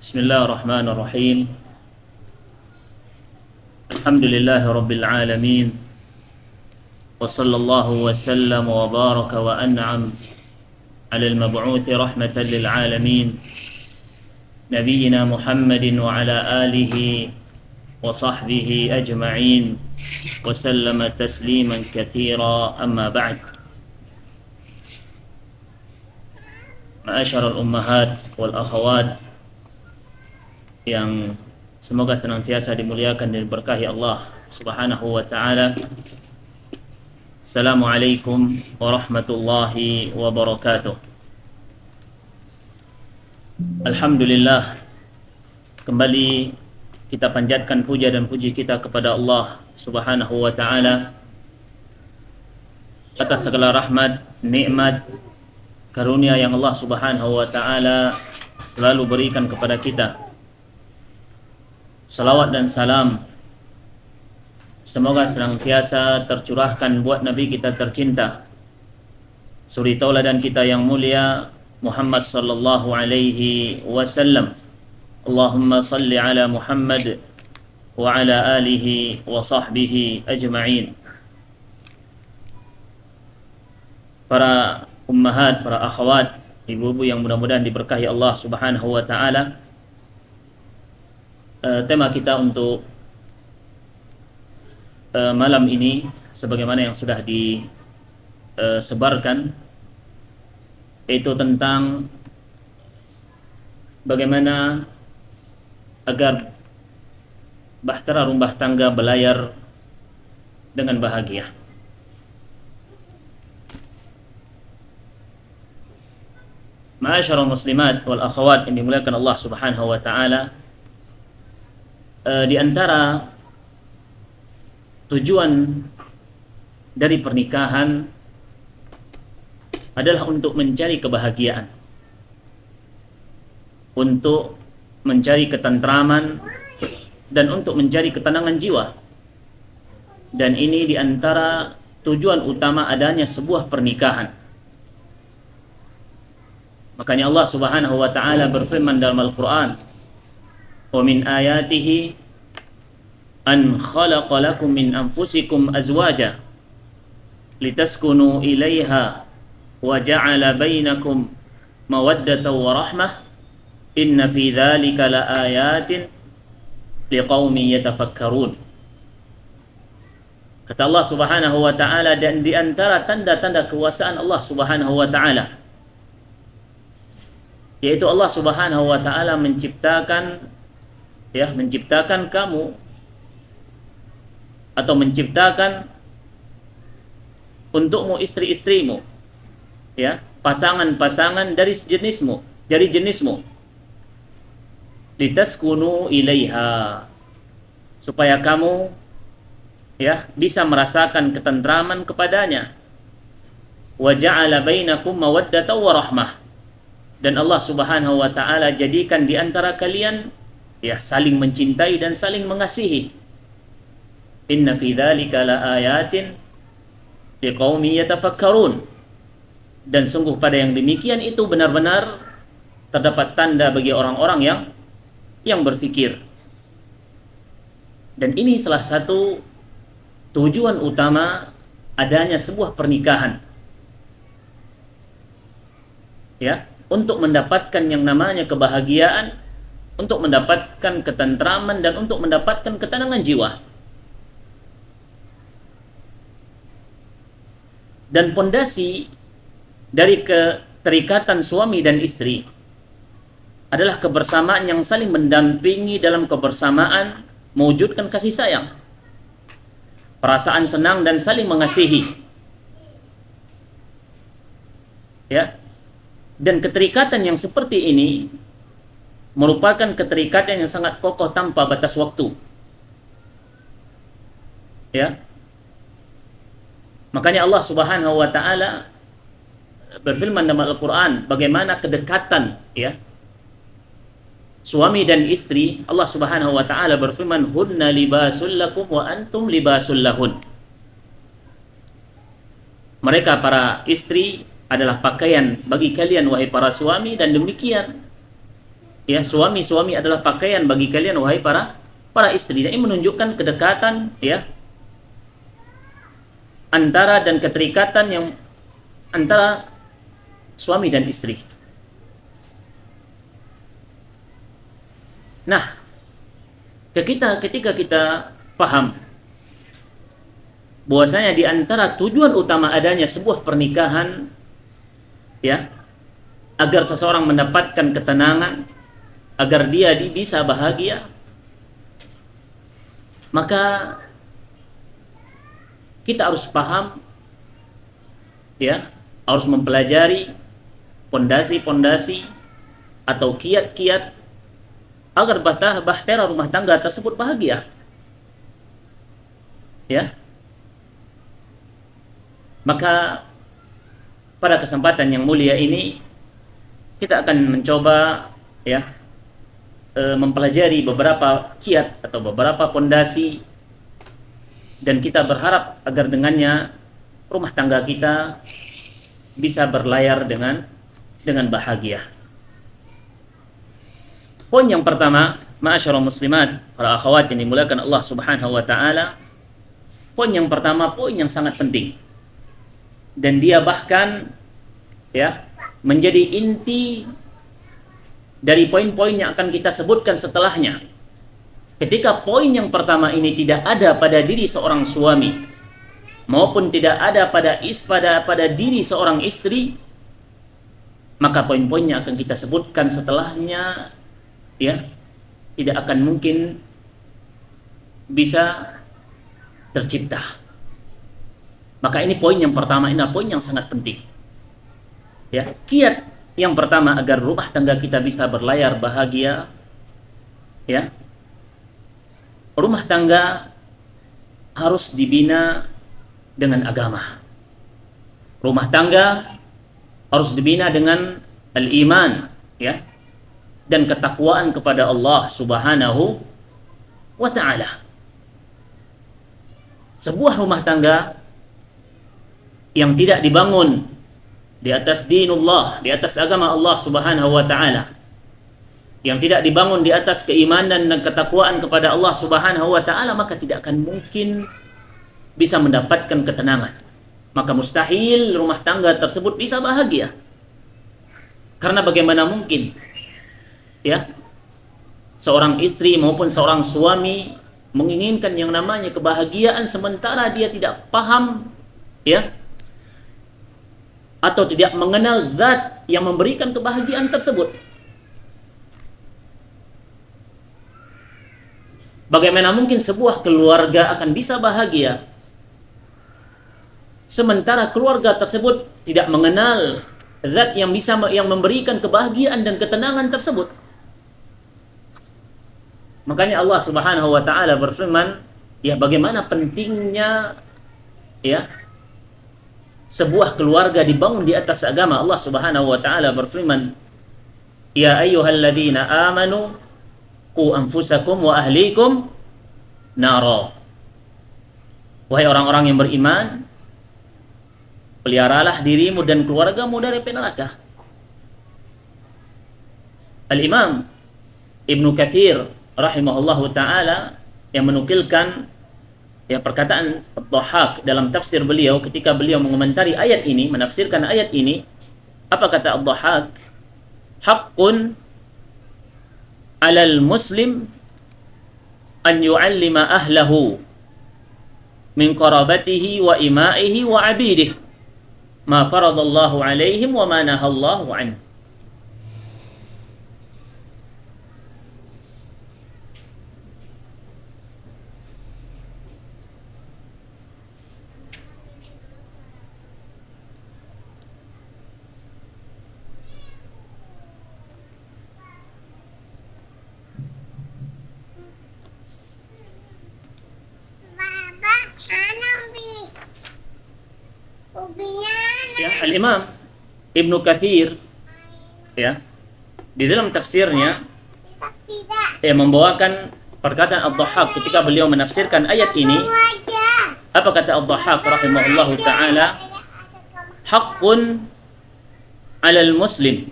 Bismillahirrahmanirrahim. Alhamdulillahi rabbil alamin. Wa sallallahu wa sallam wa baraka wa an'am 'ala al-mab'uuthi rahmatan lil alamin. Nabiyyina Muhammadin wa 'ala alihi wa sahbihi ajma'in. Wa sallama tasliman katsira, amma ba'd. Ma'asyiral ummahat wal akhawat yang semoga senantiasa dimuliakan dan diberkahi Allah Subhanahu wa ta'ala. Assalamualaikum warahmatullahi wabarakatuh. Alhamdulillah, kembali kita panjatkan puja dan puji kita kepada Allah Subhanahu wa ta'ala atas segala rahmat, nikmat, karunia yang Allah Subhanahu wa ta'ala selalu berikan kepada kita. Salawat dan salam semoga senantiasa tercurahkan buat Nabi kita tercinta, suri tauladan kita yang mulia Muhammad sallallahu alaihi wasallam. Allahumma salli ala Muhammad wa ala alihi wa sahbihi ajma'in. Para ummahat, para akhwat, ibu-ibu yang mudah-mudahan diberkahi Allah Subhanahu wa ta'ala, tema kita untuk malam ini sebagaimana yang sudah disebarkan, yaitu tentang bagaimana agar bahtera rumah tangga belayar dengan bahagia. Ma'asyiral muslimat wal akhawat yang dimuliakan Allah Subhanahu wa ta'ala, di antara tujuan dari pernikahan adalah untuk mencari kebahagiaan, untuk mencari ketentraman, dan untuk mencari ketenangan jiwa. Dan ini di antara tujuan utama adanya sebuah pernikahan. Makanya Allah Subhanahu wa ta'ala berfirman dalam Al-Quran, wa min ayatihi an khalaqa lakum min anfusikum azwaja litaskunu ilaiha wa ja'ala bainakum mawaddatan wa rahmah inna fi dzalika laayatin liqaumin yatafakkarun. Kata Allah Subhanahu wa ta'ala, dan di antara tanda-tanda kekuasaan Allah Subhanahu wa ta'ala, yaitu Allah Subhanahu wa ta'ala menciptakan kamu, atau menciptakan untukmu istri-istrimu, pasangan-pasangan dari jenismu, litaskunu ilaiha, supaya kamu bisa merasakan ketentraman kepadanya, wa ja'ala bainakum mawaddatan wa rahmah, dan Allah Subhanahu wa ta'ala jadikan di antara kalian saling mencintai dan saling mengasihi. Inna fi dzalika laayatin liqaumin yatafakkarun, dan sungguh pada yang demikian itu benar-benar terdapat tanda bagi orang-orang yang berfikir. Dan ini salah satu tujuan utama adanya sebuah pernikahan, untuk mendapatkan yang namanya kebahagiaan, untuk mendapatkan ketentraman, dan untuk mendapatkan ketenangan jiwa. Dan pondasi dari keterikatan suami dan istri adalah kebersamaan yang saling mendampingi dalam kebersamaan, mewujudkan kasih sayang, perasaan senang, dan saling mengasihi. Dan keterikatan yang seperti ini merupakan keterikatan yang sangat kokoh tanpa batas waktu. Makanya Allah Subhanahu wa ta'ala berfirman dalam Al-Quran bagaimana kedekatan suami dan istri. Allah Subhanahu wa ta'ala berfirman, hunna libasul lakum wa antum libasul lahun. Mereka para istri adalah pakaian bagi kalian wahai para suami, dan demikian Ya, suami-suami adalah pakaian bagi kalian wahai para istri. Dan ini menunjukkan kedekatan ya antara dan keterikatan yang antara suami dan istri. Nah, ketika kita paham bahwasanya di antara tujuan utama adanya sebuah pernikahan ya, agar seseorang mendapatkan ketenangan, agar dia bisa bahagia, maka kita harus paham ya, harus mempelajari pondasi-pondasi atau kiat-kiat agar bahtera rumah tangga tersebut bahagia. Ya. Maka pada kesempatan yang mulia ini kita akan mencoba ya mempelajari beberapa kiat atau beberapa pondasi, dan kita berharap agar dengannya rumah tangga kita bisa berlayar dengan bahagia. Poin yang pertama, ma'asyiral muslimat, para akhwat yang dimuliakan Allah Subhanahu wa taala. Poin yang pertama, poin yang sangat penting. Dan dia bahkan ya menjadi inti dari poin-poin yang akan kita sebutkan setelahnya. Ketika poin yang pertama ini tidak ada pada diri seorang suami maupun tidak ada pada diri seorang istri, maka poin-poinnya akan kita sebutkan setelahnya ya tidak akan mungkin bisa tercipta. Maka ini poin yang pertama, ini adalah poin yang sangat penting. Ya, kiat yang pertama agar rumah tangga kita bisa berlayar bahagia, ya, rumah tangga harus dibina dengan agama. Rumah tangga harus dibina dengan al-iman, ya, dan ketakwaan kepada Allah Subhanahu wa ta'ala. Sebuah rumah tangga yang tidak dibangun di atas dinullah, di atas agama Allah Subhanahu wa ta'ala, yang tidak dibangun di atas keimanan dan ketakwaan kepada Allah Subhanahu wa ta'ala, maka tidak akan mungkin bisa mendapatkan ketenangan. Maka mustahil rumah tangga tersebut bisa bahagia. Karena bagaimana mungkin ya seorang istri maupun seorang suami menginginkan yang namanya kebahagiaan sementara dia tidak paham ya atau tidak mengenal zat yang memberikan kebahagiaan tersebut. Bagaimana mungkin sebuah keluarga akan bisa bahagia sementara keluarga tersebut tidak mengenal zat yang memberikan kebahagiaan dan ketenangan tersebut? Makanya Allah Subhanahu wa ta'ala berfirman, ya bagaimana pentingnya ya sebuah keluarga dibangun di atas agama. Allah Subhanahu wa ta'ala berfirman, ya ayyuhalladzina amanu qu anfusakum wa ahlikum nara. Wahai orang-orang yang beriman, peliharalah dirimu dan keluargamu dari api neraka. Al-Imam Ibnu Katsir rahimahullahu ta'ala yang menukilkan ya perkataan Ad-Dhahhak dalam tafsir beliau ketika beliau mengomentari ayat ini, menafsirkan ayat ini. Apa kata Ad-Dhahhak? Haqqun 'alal muslim an yu'allima ahlahu min qarabatihi wa ima'ihi wa 'abidihi ma faradallahu 'alaihim wa ma nahallahu 'anhu. Ya, Al-Imam Ibnu Katsir ya di dalam tafsirnya membawakan perkataan Ad-Dhahhak ketika beliau menafsirkan ayat ini. Apa kata Ad-Dhahhak rahimahullahu ta'ala? Haqqun 'alal muslim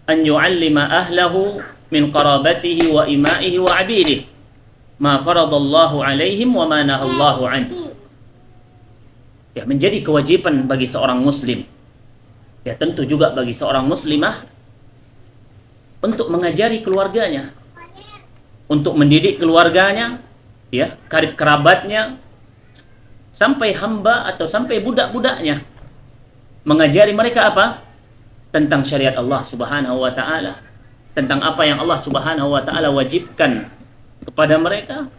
an yu'allima ahlahu min qarabatihi wa imaihi wa abidihi ma faradallahu alaihim wa ma nahallahu anhu. Ya, menjadi kewajiban bagi seorang muslim, ya tentu juga bagi seorang muslimah, untuk mengajari keluarganya, untuk mendidik keluarganya, ya, karib kerabatnya, sampai hamba atau sampai budak-budaknya, mengajari mereka apa? Tentang syariat Allah Subhanahu wa taala, tentang apa yang Allah Subhanahu wa taala wajibkan kepada mereka,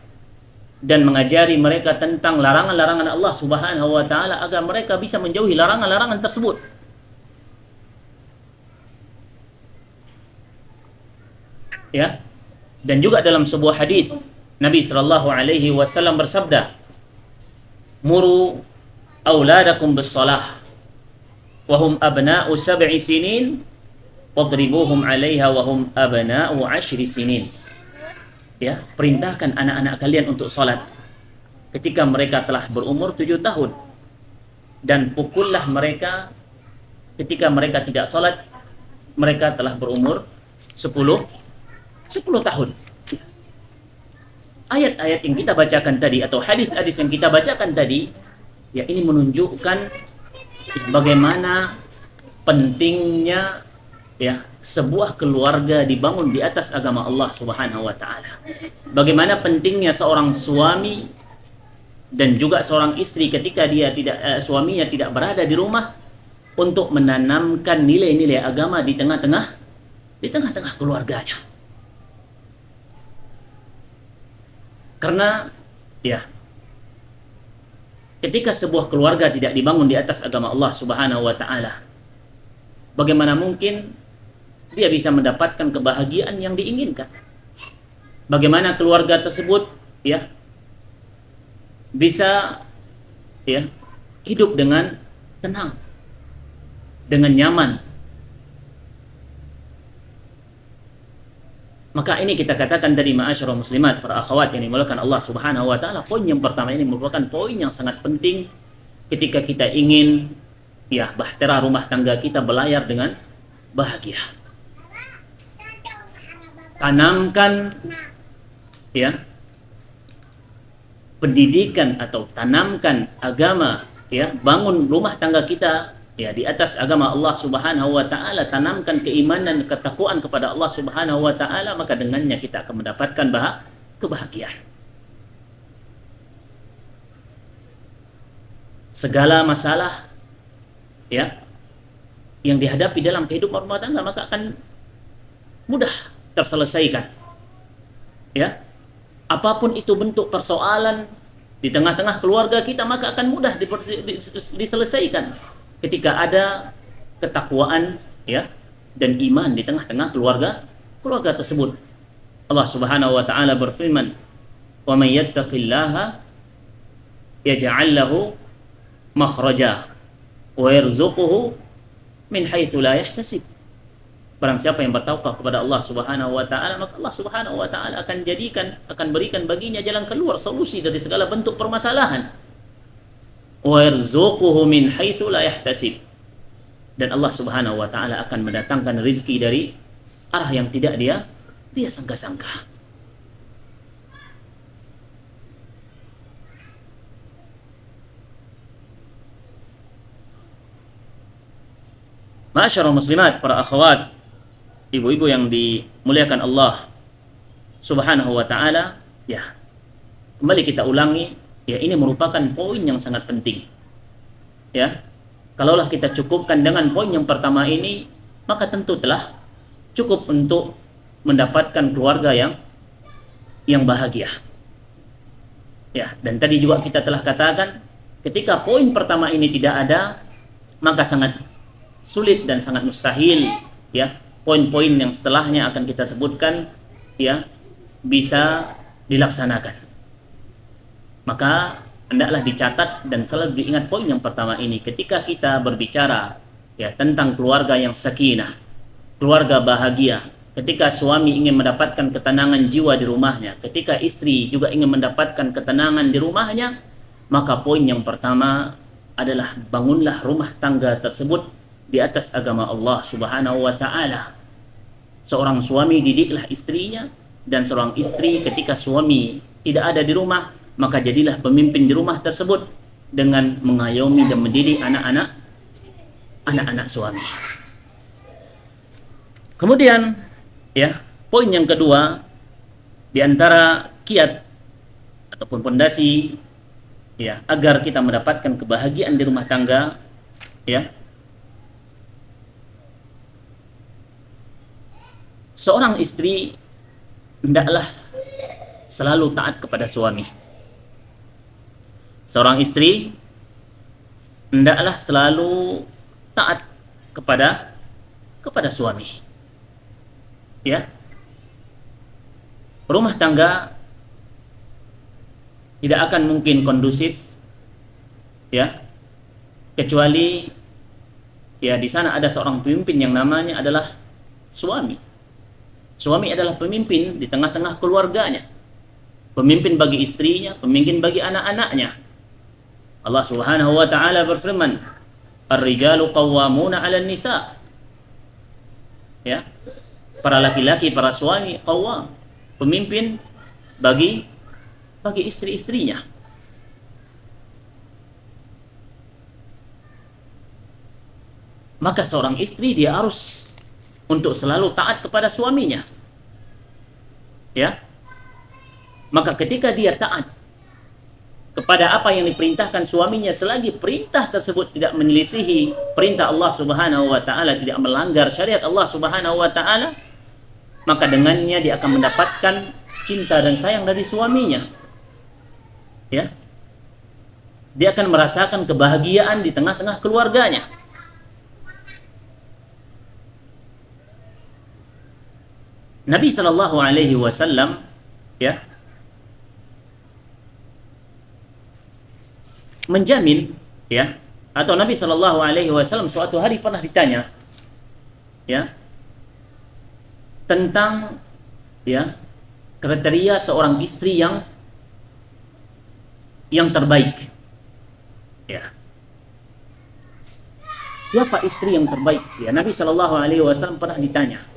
dan mengajari mereka tentang larangan-larangan Allah Subhanahu wa taala agar mereka bisa menjauhi larangan-larangan tersebut. Ya. Dan juga dalam sebuah hadis Nabi sallallahu alaihi wasallam bersabda, "Muru auladakum bis-shalah wa hum abna'u 7 sinin wadribuhum 'alaiha wa hum abna'u 10 sinin." Ya, perintahkan anak-anak kalian untuk salat ketika mereka telah berumur 7 tahun, dan pukullah mereka ketika mereka tidak salat mereka telah berumur 10 tahun. Ayat-ayat yang kita bacakan tadi atau hadis-hadis yang kita bacakan tadi, ya, ini menunjukkan bagaimana pentingnya, ya, sebuah keluarga dibangun di atas agama Allah Subhanahu wa taala. Bagaimana pentingnya seorang suami dan juga seorang istri ketika dia suaminya tidak berada di rumah untuk menanamkan nilai-nilai agama di tengah-tengah keluarganya. Karena, ya, ketika sebuah keluarga tidak dibangun di atas agama Allah Subhanahu wa taala, bagaimana mungkin dia bisa mendapatkan kebahagiaan yang diinginkan? Bagaimana keluarga tersebut, ya, bisa, ya, hidup dengan tenang, dengan nyaman? Maka ini kita katakan tadi, ma'asyiral muslimat, para akhwat yang dimuliakan Allah Subhanahu wa taala, poin yang pertama ini merupakan poin yang sangat penting ketika kita ingin, ya, bahtera rumah tangga kita berlayar dengan bahagia. Tanamkan, ya, pendidikan atau tanamkan agama, ya, bangun rumah tangga kita, ya, di atas agama Allah Subhanahu wa taala, tanamkan keimanan, ketakwaan kepada Allah Subhanahu wa taala, maka dengannya kita akan mendapatkan kebahagiaan. Segala masalah, ya, yang dihadapi dalam kehidupan rumah tangga maka akan mudah terselesaikan. Ya. Apapun itu bentuk persoalan di tengah-tengah keluarga kita maka akan mudah diselesaikan ketika ada ketakwaan, ya, dan iman di tengah-tengah keluarga tersebut. Allah Subhanahu wa taala berfirman, "Wa may yattaqillaha yaj'al lahu makhraja wa yarzuquhu min haitsu la yahtasib." Barang siapa yang bertawakal kepada Allah Subhanahu wa taala, maka Allah Subhanahu wa taala akan berikan baginya jalan keluar, solusi dari segala bentuk permasalahan. Wa yarzuquhu min haitsu la yahtasib. Dan Allah Subhanahu wa taala akan mendatangkan rezeki dari arah yang tidak dia sangka-sangka. Ma'asyiral muslimat, para akhwat, ibu-ibu yang dimuliakan Allah Subhanahu wa taala, ya, kembali kita ulangi, ya, ini merupakan poin yang sangat penting. Ya. Kalaulah kita cukupkan dengan poin yang pertama ini, maka tentu telah cukup untuk mendapatkan keluarga yang bahagia. Ya, dan tadi juga kita telah katakan, ketika poin pertama ini tidak ada, maka sangat sulit dan sangat mustahil, ya, poin-poin yang setelahnya akan kita sebutkan, ya, bisa dilaksanakan. Maka hendaklah dicatat dan selalu diingat poin yang pertama ini ketika kita berbicara, ya, tentang keluarga yang sakinah, keluarga bahagia. Ketika suami ingin mendapatkan ketenangan jiwa di rumahnya, ketika istri juga ingin mendapatkan ketenangan di rumahnya, maka poin yang pertama adalah bangunlah rumah tangga tersebut di atas agama Allah Subhanahu wa taala. Seorang suami didiklah istrinya, dan seorang istri ketika suami tidak ada di rumah, maka jadilah pemimpin di rumah tersebut dengan mengayomi dan mendidik anak-anak suami. Kemudian, ya, poin yang kedua di antara kiat ataupun pondasi, ya, agar kita mendapatkan kebahagiaan di rumah tangga, ya, seorang istri hendaklah selalu taat kepada suami. Seorang istri hendaklah selalu taat kepada suami. Ya. Rumah tangga tidak akan mungkin kondusif, ya, kecuali ya di sana ada seorang pemimpin yang namanya adalah suami. Suami adalah pemimpin di tengah-tengah keluarganya, pemimpin bagi istrinya, pemimpin bagi anak-anaknya. Allah Subhanahu wa taala berfirman, "Ar-rijalu qawwamuna 'alan nisa." Ya. Para laki-laki, para suami qawwam, pemimpin bagi istri-istrinya. Maka seorang istri dia harus untuk selalu taat kepada suaminya. Ya. Maka ketika dia taat kepada apa yang diperintahkan suaminya, selagi perintah tersebut tidak menyelisihi perintah Allah Subhanahu wa taala, tidak melanggar syariat Allah Subhanahu wa taala, maka dengannya dia akan mendapatkan cinta dan sayang dari suaminya. Ya. Dia akan merasakan kebahagiaan di tengah-tengah keluarganya. Nabi sallallahu alaihi wasallam, ya, menjamin, ya, atau Nabi sallallahu alaihi wasallam suatu hari pernah ditanya, ya, tentang, ya, kriteria seorang istri yang terbaik. Ya. Siapa istri yang terbaik? Ya, Nabi sallallahu alaihi wasallam pernah ditanya.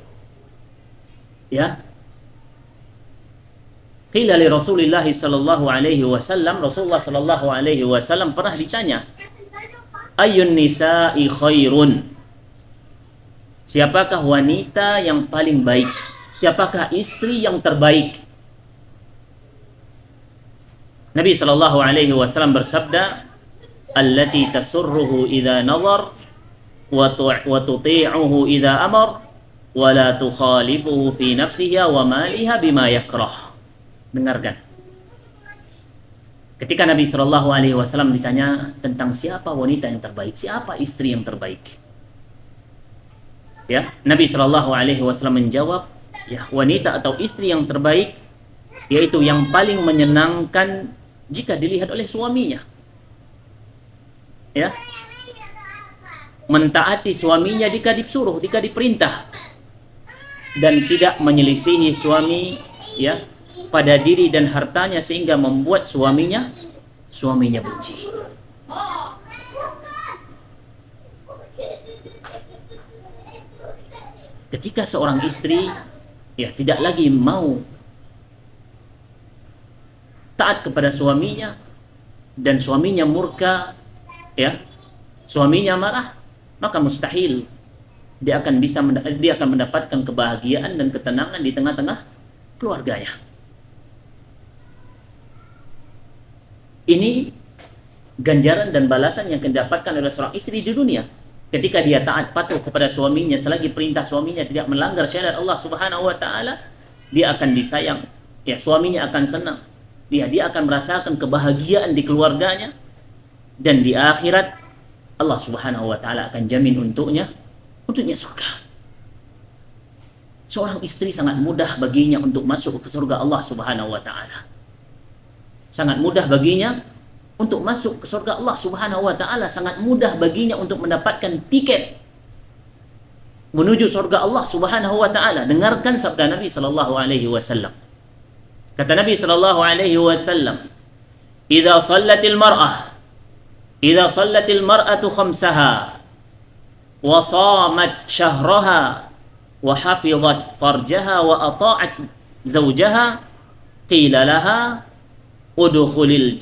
Ya. Qila li Rasulillah sallallahu alaihi wasallam, Rasulullah sallallahu alaihi wasallam pernah ditanya, ayyun nisa'i khairun? Siapakah wanita yang paling baik? Siapakah istri yang terbaik? Nabi sallallahu alaihi wasallam bersabda, allati tasurruhu idza nazar wa tuti'uhu idza amar wa la tukhalifuhu fi nafsiha wa maliha bima yakrah. Dengarkan. Ketika Nabi sallallahu alaihi wasallam ditanya tentang siapa wanita yang terbaik, siapa istri yang terbaik, ya, Nabi sallallahu alaihi wasallam menjawab, ya, wanita atau istri yang terbaik yaitu yang paling menyenangkan jika dilihat oleh suaminya. Ya. Mentaati suaminya jika disuruh, jika diperintah, dan tidak menyelisihi suami, ya, pada diri dan hartanya sehingga membuat suaminya benci. Ketika seorang istri, ya, tidak lagi mau taat kepada suaminya dan suaminya murka, ya, suaminya marah, maka mustahil dia akan mendapatkan kebahagiaan dan ketenangan di tengah-tengah keluarganya. Ini ganjaran dan balasan yang didapatkan oleh seorang istri di dunia. Ketika dia taat patuh kepada suaminya, selagi perintah suaminya tidak melanggar syariat Allah Subhanahu wa taala, dia akan disayang, ya, suaminya akan senang. Dia akan merasakan kebahagiaan di keluarganya, dan di akhirat Allah Subhanahu wa taala akan jamin untuknya surga. Seorang istri sangat mudah baginya untuk masuk ke surga Allah Subhanahu wa taala. Sangat mudah baginya untuk masuk ke surga Allah Subhanahu wa taala, sangat mudah baginya untuk mendapatkan tiket menuju surga Allah Subhanahu wa taala. Dengarkan sabda Nabi sallallahu alaihi wasallam. Kata Nabi sallallahu alaihi wasallam, "Idza sallatil mar'atu khamsaha wa shamat syahraha wa hafizat farjaha wa ata'at zawjaha qila laha udkhulil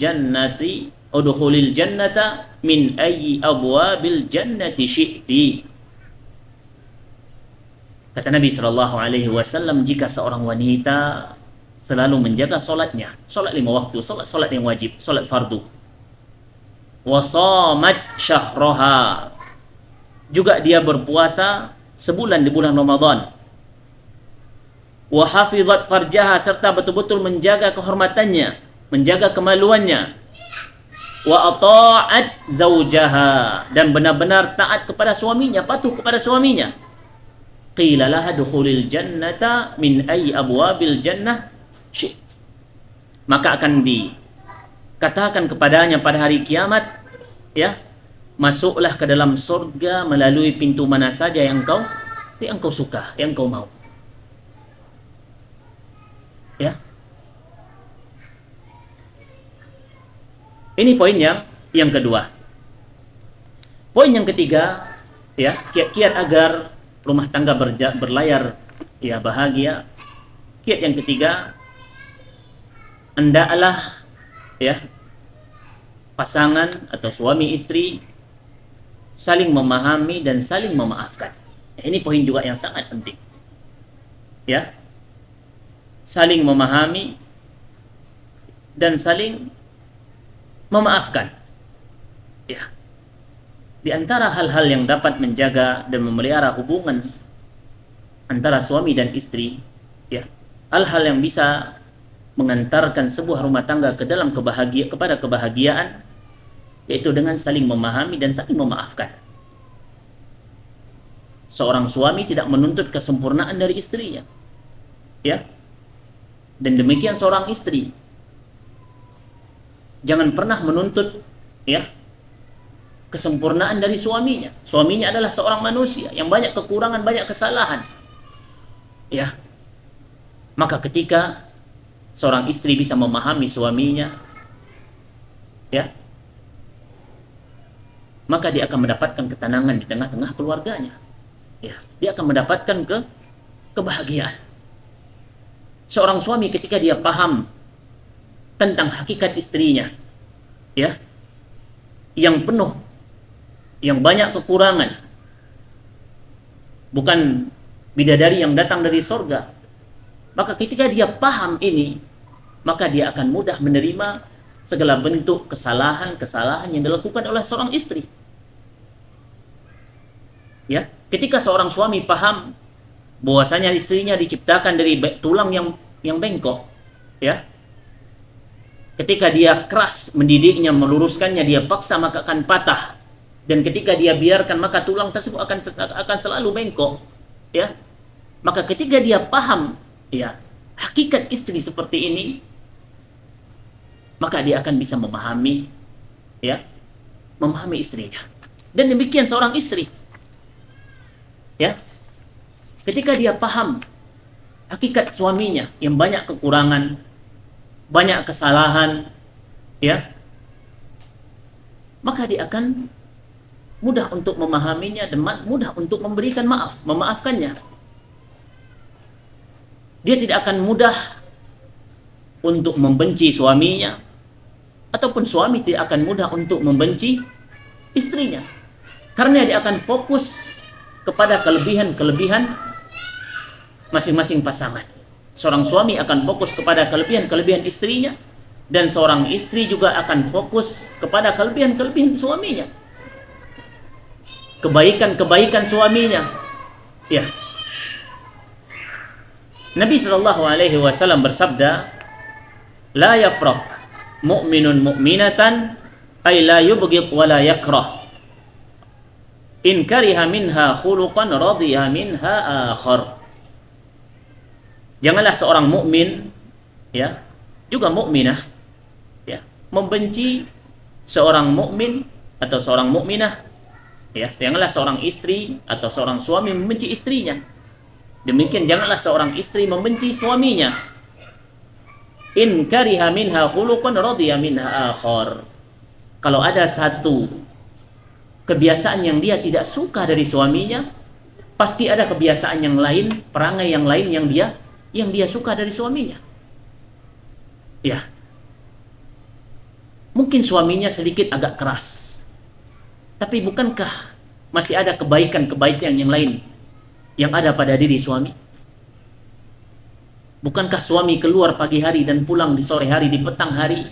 jannata min ayyi abwabil jannati syi'ti. Kata Nabi sallallahu alaihi wasallam, jika seorang wanita selalu menjaga salatnya, salat 5 waktu, salat yang wajib, salat fardu, wa shamat syahraha, juga dia berpuasa sebulan di bulan Ramadan, wa hafizat farjaha, serta betul-betul menjaga kehormatannya, menjaga kemaluannya, wa ata'at zaujaha, dan benar-benar taat kepada suaminya, patuh kepada suaminya, qila laha dukhulil jannata min ayyi abwabil jannah syi't, maka akan dikatakan kepadanya pada hari kiamat, ya, masuklah ke dalam surga melalui pintu mana saja yang kau suka, yang kau mau. Ya. Ini poin yang kedua. Poin yang ketiga, ya, kiat-kiat agar rumah tangga berlayar ya bahagia. Kiat yang ketiga, hendaklah ya pasangan atau suami istri saling memahami dan saling memaafkan. Ini poin juga yang sangat penting. Ya. Saling memahami dan saling memaafkan. Ya. Di antara hal-hal yang dapat menjaga dan memelihara hubungan antara suami dan istri, ya, hal-hal yang bisa mengantarkan sebuah rumah tangga ke dalam kepada kebahagiaan, yaitu dengan saling memahami dan saling memaafkan. Seorang suami tidak menuntut kesempurnaan dari istrinya, ya, dan demikian seorang istri jangan pernah menuntut, ya, kesempurnaan dari suaminya. Suaminya adalah seorang manusia yang banyak kekurangan, banyak kesalahan, ya. Maka ketika seorang istri bisa memahami suaminya, ya, maka dia akan mendapatkan ketenangan di tengah-tengah keluarganya. Ya, dia akan mendapatkan kebahagiaan. Seorang suami ketika dia paham tentang hakikat istrinya, ya, yang penuh, yang banyak kekurangan, bukan bidadari yang datang dari sorga, maka ketika dia paham ini, maka dia akan mudah menerima segala bentuk kesalahan-kesalahan yang dilakukan oleh seorang istri. Ya, ketika seorang suami paham bahwasanya istrinya diciptakan dari tulang yang bengkok, ya, ketika dia keras mendidiknya, meluruskannya, dia paksa maka akan patah, dan ketika dia biarkan maka tulang tersebut akan selalu bengkok, ya. Maka ketika dia paham, ya, hakikat istri seperti ini, maka dia akan bisa memahami, ya, memahami istrinya. Dan demikian seorang istri, ya, ketika dia paham hakikat suaminya yang banyak kekurangan, banyak kesalahan, ya, maka dia akan mudah untuk memahaminya dan mudah untuk memberikan maaf, memaafkannya. Dia tidak akan mudah untuk membenci suaminya, ataupun suami tidak akan mudah untuk membenci istrinya, karena dia akan fokus kepada kelebihan-kelebihan masing-masing pasangan. Seorang suami akan fokus kepada kelebihan-kelebihan istrinya, dan seorang istri juga akan fokus kepada kelebihan-kelebihan suaminya, kebaikan-kebaikan suaminya. Ya. Nabi sallallahu alaihi wasallam bersabda, "La yafraq mu'minun mu'minatan ay la yubghid wa la yakrah. In kariha minha khuluqan radiya minha akhar." Janganlah seorang mukmin, ya, juga mukminah, ya, membenci seorang mukmin atau seorang mukminah, ya. Janganlah seorang istri atau seorang suami membenci istrinya. Demikian janganlah seorang istri membenci suaminya. In kariha minha khuluqan radiya minha akhar. Kalau ada satu kebiasaan yang dia tidak suka dari suaminya, Pasti ada kebiasaan yang lain, perangai yang lain yang dia suka dari suaminya. Ya, mungkin suaminya sedikit agak keras, tapi bukankah masih ada kebaikan-kebaikan yang lain yang ada pada diri suami? Bukankah suami keluar pagi hari dan pulang di sore hari, di petang hari,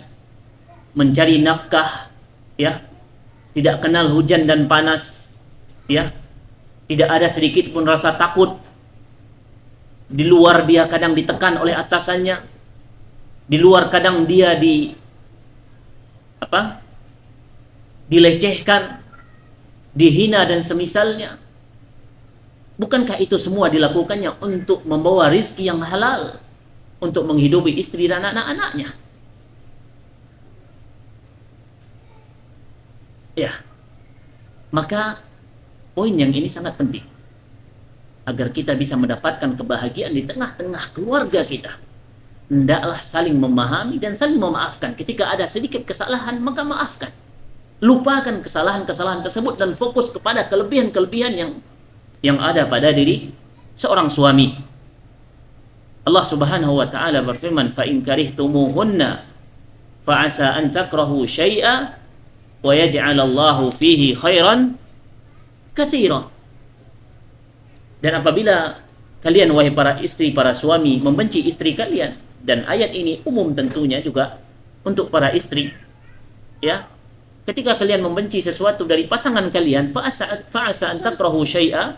mencari nafkah, ya, tidak kenal hujan dan panas, ya, tidak ada sedikit pun rasa takut. Di luar dia kadang ditekan oleh atasannya, di luar kadang dia dilecehkan, dihina dan semisalnya. Bukankah itu semua dilakukannya untuk membawa rizki yang halal, untuk menghidupi istri dan anak-anaknya? Ya, maka poin yang ini sangat penting agar kita bisa mendapatkan kebahagiaan di tengah-tengah keluarga kita. Hendaklah saling memahami dan saling memaafkan. Ketika ada sedikit kesalahan, maka maafkan. Lupakan kesalahan-kesalahan tersebut dan fokus kepada kelebihan-kelebihan yang ada pada diri seorang suami. Allah Subhanahu wa taala berfirman, "Fa in karihtumuhunna fa asa an takrahu syai'a wa yaj'alallahu fihi khairan katsira." Dan apabila kalian wahai para istri, para suami membenci istri kalian, dan ayat ini umum tentunya juga untuk para istri, ya. Ketika kalian membenci sesuatu dari pasangan kalian, fa asa an takrahu syai'a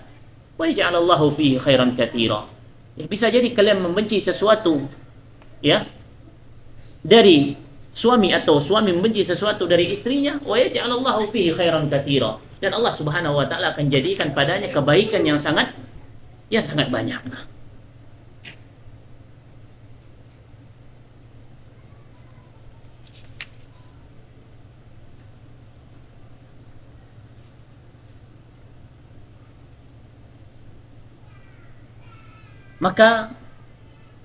wa yaj'alallahu fihi khairan katsira. Ya, bisa jadi kalian membenci sesuatu, ya, dari suami, atau suami membenci sesuatu dari istrinya, wa yaj'alallahu fihi khairan katsira, dan Allah Subhanahu wa taala akan jadikan padanya kebaikan yang sangat banyak. Maka,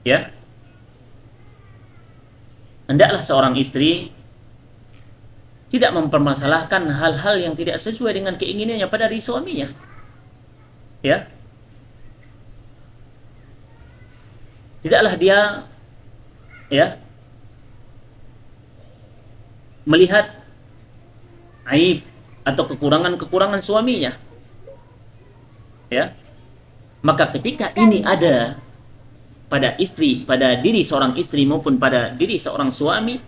ya, hendaklah seorang istri tidak mempermasalahkan hal-hal yang tidak sesuai dengan keinginannya pada diri suaminya. Ya. Tidaklah dia, ya, melihat aib atau kekurangan-kekurangan suaminya. Ya. Maka ketika ini ada pada istri, pada diri seorang istri maupun pada diri seorang suami,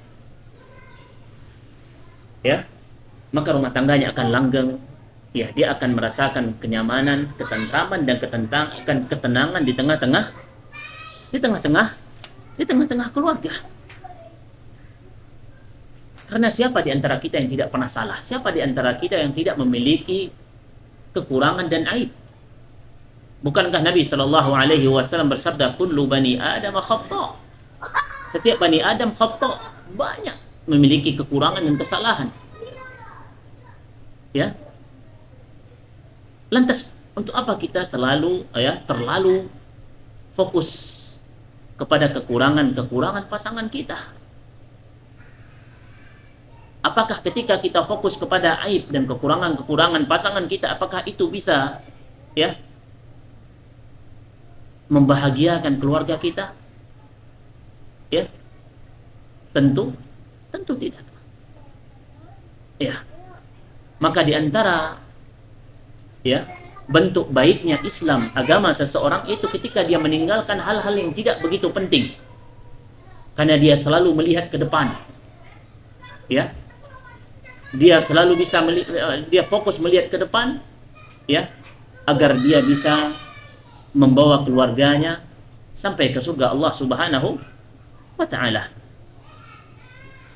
ya, maka rumah tangganya akan langgeng. Ya, dia akan merasakan kenyamanan, ketentraman dan ketenangan di tengah-tengah keluarga. Karena siapa di antara kita yang tidak pernah salah? Siapa di antara kita yang tidak memiliki kekurangan dan aib? Bukankah Nabi Shallallahu Alaihi Wasallam bersabda, "Kullu bani Adam khata." Setiap bani Adam khata, banyak memiliki kekurangan dan kesalahan. Ya. Lantas untuk apa kita terlalu fokus kepada kekurangan pasangan kita? Apakah ketika kita fokus kepada aib dan kekurangan pasangan kita, apakah itu bisa, ya, membahagiakan keluarga kita? Ya, tentu tidak. Ya, maka di antara, ya, bentuk baiknya Islam, agama seseorang, itu ketika dia meninggalkan hal-hal yang tidak begitu penting, karena dia selalu melihat ke depan. Ya, dia selalu bisa dia fokus melihat ke depan, ya, agar dia bisa membawa keluarganya sampai ke surga Allah Subhanahu wa taala.